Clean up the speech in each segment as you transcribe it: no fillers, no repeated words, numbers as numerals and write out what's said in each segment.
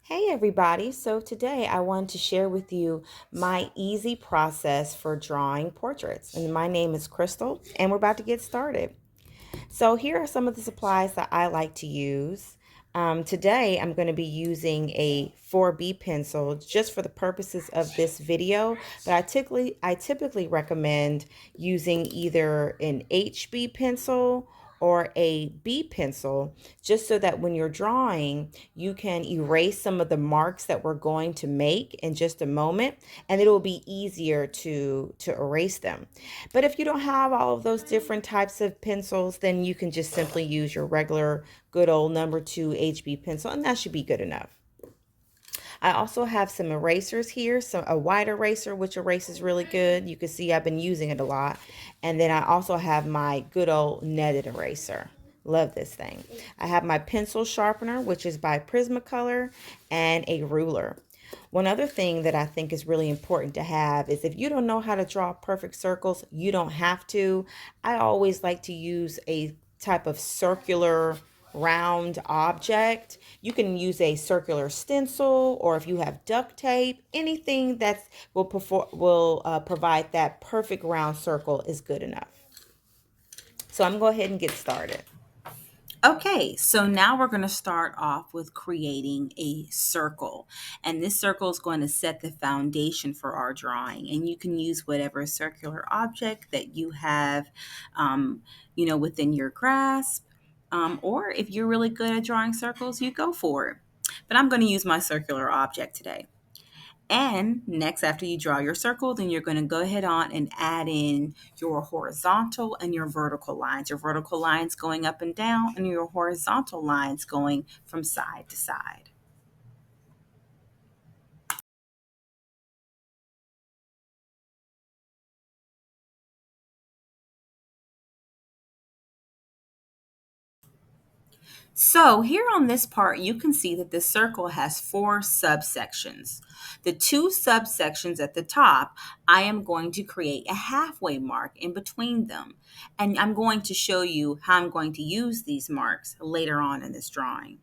Hey everybody, so today I want to share with you my easy process for drawing portraits. And my name is Crystal, and we're about to get started. So here are some of the supplies that I like to use. Today I'm going to be using a 4B pencil just for the purposes of this video, but I typically recommend using either an HB pencil or a B pencil, just so that when you're drawing, you can erase some of the marks that we're going to make in just a moment, and it will be easier to erase them. But if you don't have all of those different types of pencils, then you can just simply use your regular good old number 2 HB pencil, and that should be good enough. I also have some erasers here, a white eraser, which erases really good. You can see I've been using it a lot. And then I also have my good old netted eraser. Love this thing. I have my pencil sharpener, which is by Prismacolor, and a ruler. One other thing that I think is really important to have is if you don't know how to draw perfect circles, you don't have to. I always like to use a type of circular round object. You can use a circular stencil, or if you have duct tape, anything that will provide that perfect round circle is good enough. So I'm going to go ahead and get started. Okay, so now we're going to start off with creating a circle. And this circle is going to set the foundation for our drawing. And you can use whatever circular object that you have, within your grasp. Or if you're really good at drawing circles, you go for it. But I'm going to use my circular object today. And next, after you draw your circle, then you're going to go ahead on and add in your horizontal and your vertical lines. Your vertical lines going up and down, and your horizontal lines going from side to side. So here on this part, you can see that the circle has four subsections. The two subsections at the top, I am going to create a halfway mark in between them. And I'm going to show you how I'm going to use these marks later on in this drawing.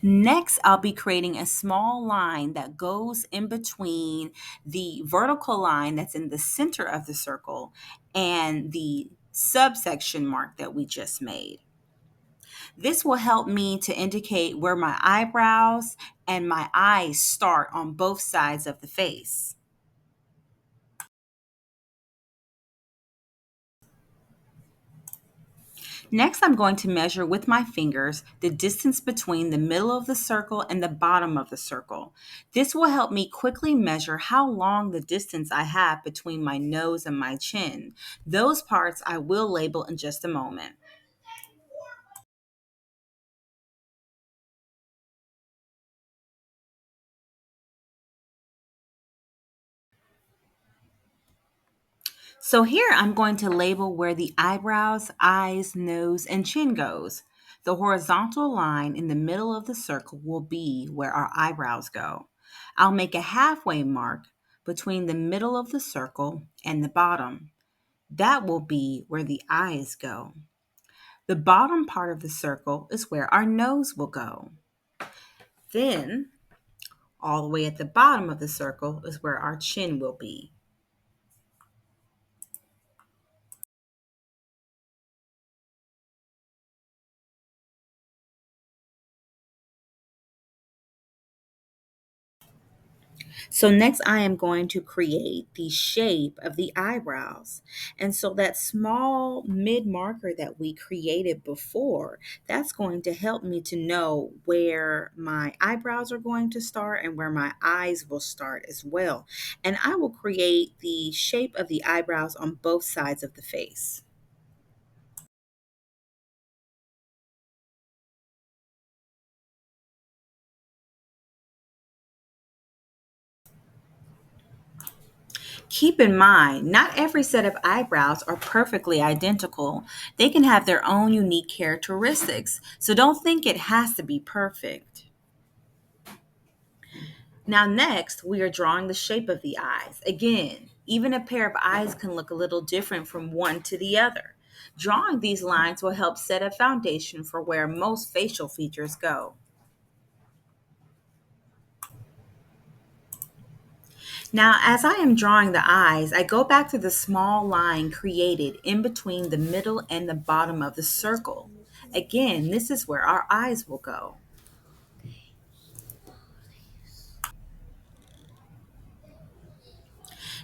Next, I'll be creating a small line that goes in between the vertical line that's in the center of the circle and the subsection mark that we just made. This will help me to indicate where my eyebrows and my eyes start on both sides of the face. Next, I'm going to measure with my fingers the distance between the middle of the circle and the bottom of the circle. This will help me quickly measure how long the distance I have between my nose and my chin. Those parts I will label in just a moment. So here I'm going to label where the eyebrows, eyes, nose, and chin goes. The horizontal line in the middle of the circle will be where our eyebrows go. I'll make a halfway mark between the middle of the circle and the bottom. That will be where the eyes go. The bottom part of the circle is where our nose will go. Then, all the way at the bottom of the circle is where our chin will be. So next I am going to create the shape of the eyebrows. And so that small mid marker that we created before, that's going to help me to know where my eyebrows are going to start and where my eyes will start as well. And I will create the shape of the eyebrows on both sides of the face. Keep in mind, not every set of eyebrows are perfectly identical. They can have their own unique characteristics, so don't think it has to be perfect. Now, next, we are drawing the shape of the eyes. Again, even a pair of eyes can look a little different from one to the other. Drawing these lines will help set a foundation for where most facial features go. Now, as I am drawing the eyes, I go back to the small line created in between the middle and the bottom of the circle. Again, this is where our eyes will go.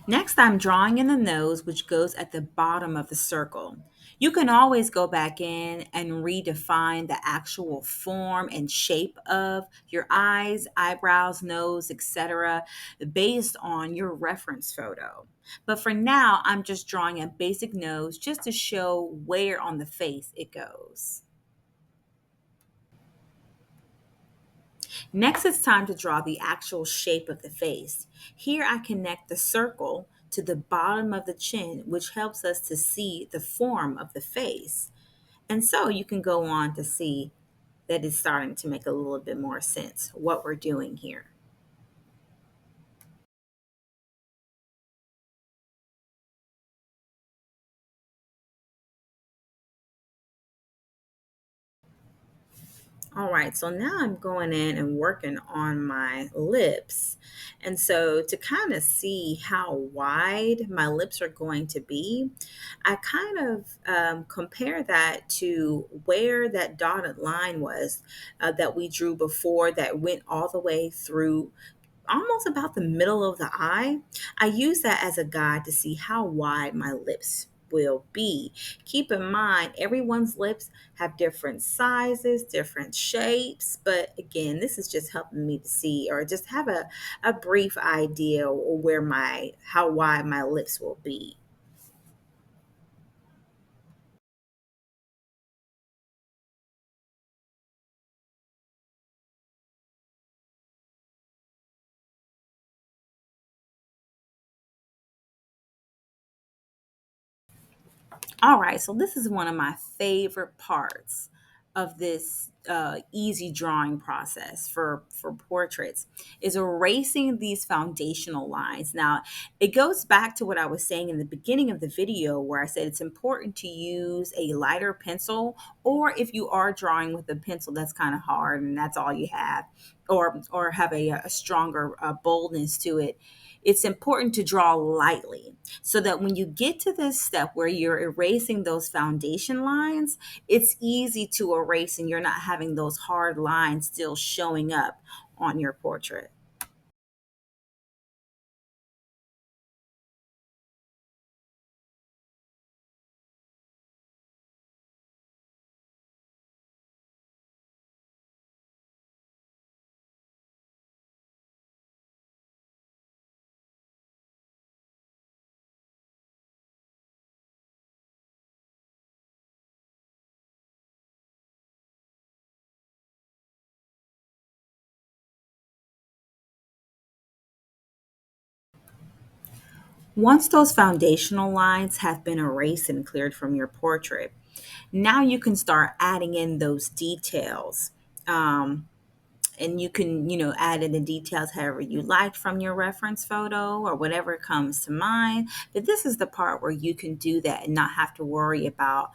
Next, I'm drawing in the nose, which goes at the bottom of the circle. You can always go back in and redefine the actual form and shape of your eyes, eyebrows, nose, etc., based on your reference photo. But for now, I'm just drawing a basic nose just to show where on the face it goes. Next, it's time to draw the actual shape of the face. Here, I connect the circle to the bottom of the chin, which helps us to see the form of the face. And so you can go on to see that it's starting to make a little bit more sense what we're doing here. All right, so now I'm going in and working on my lips. And so to kind of see how wide my lips are going to be, I kind of compare that to where that dotted line was that we drew before that went all the way through almost about the middle of the eye. I use that as a guide to see how wide my lips will be. Keep in mind, everyone's lips have different sizes, different shapes, but again, this is just helping me to see or just have a brief idea where how wide my lips will be. All right, so this is one of my favorite parts of this easy drawing process for portraits is erasing these foundational lines. Now, it goes back to what I was saying in the beginning of the video where I said it's important to use a lighter pencil, or if you are drawing with a pencil that's kind of hard and that's all you have, or have a stronger boldness to it, it's important to draw lightly so that when you get to this step where you're erasing those foundation lines, it's easy to erase and you're not having those hard lines still showing up on your portrait. Once those foundational lines have been erased and cleared from your portrait, now you can start adding in those details. Um, and you can add in the details however you like from your reference photo or whatever comes to mind, but this is the part where you can do that and not have to worry about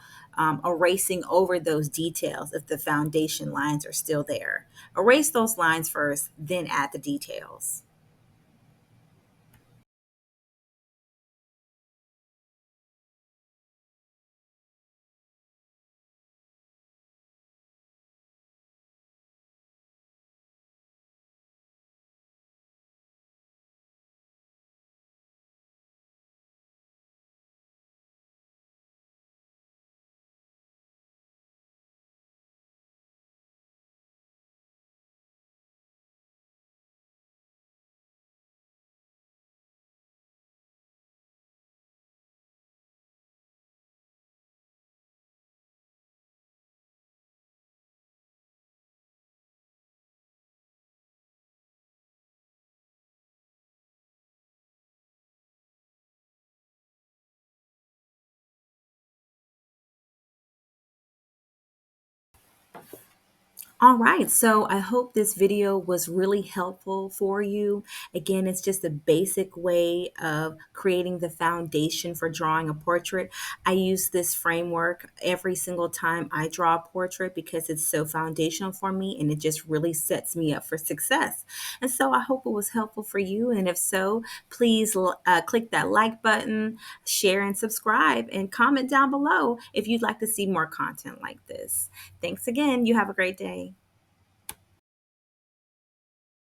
erasing over those details if the foundation lines are still there. Erase those lines first, then add the details. All right, so I hope this video was really helpful for you. Again, it's just a basic way of creating the foundation for drawing a portrait. I use this framework every single time I draw a portrait because it's so foundational for me and it just really sets me up for success. And so I hope it was helpful for you. And if so, please click that like button, share and subscribe, and comment down below if you'd like to see more content like this. Thanks again. You have a great day.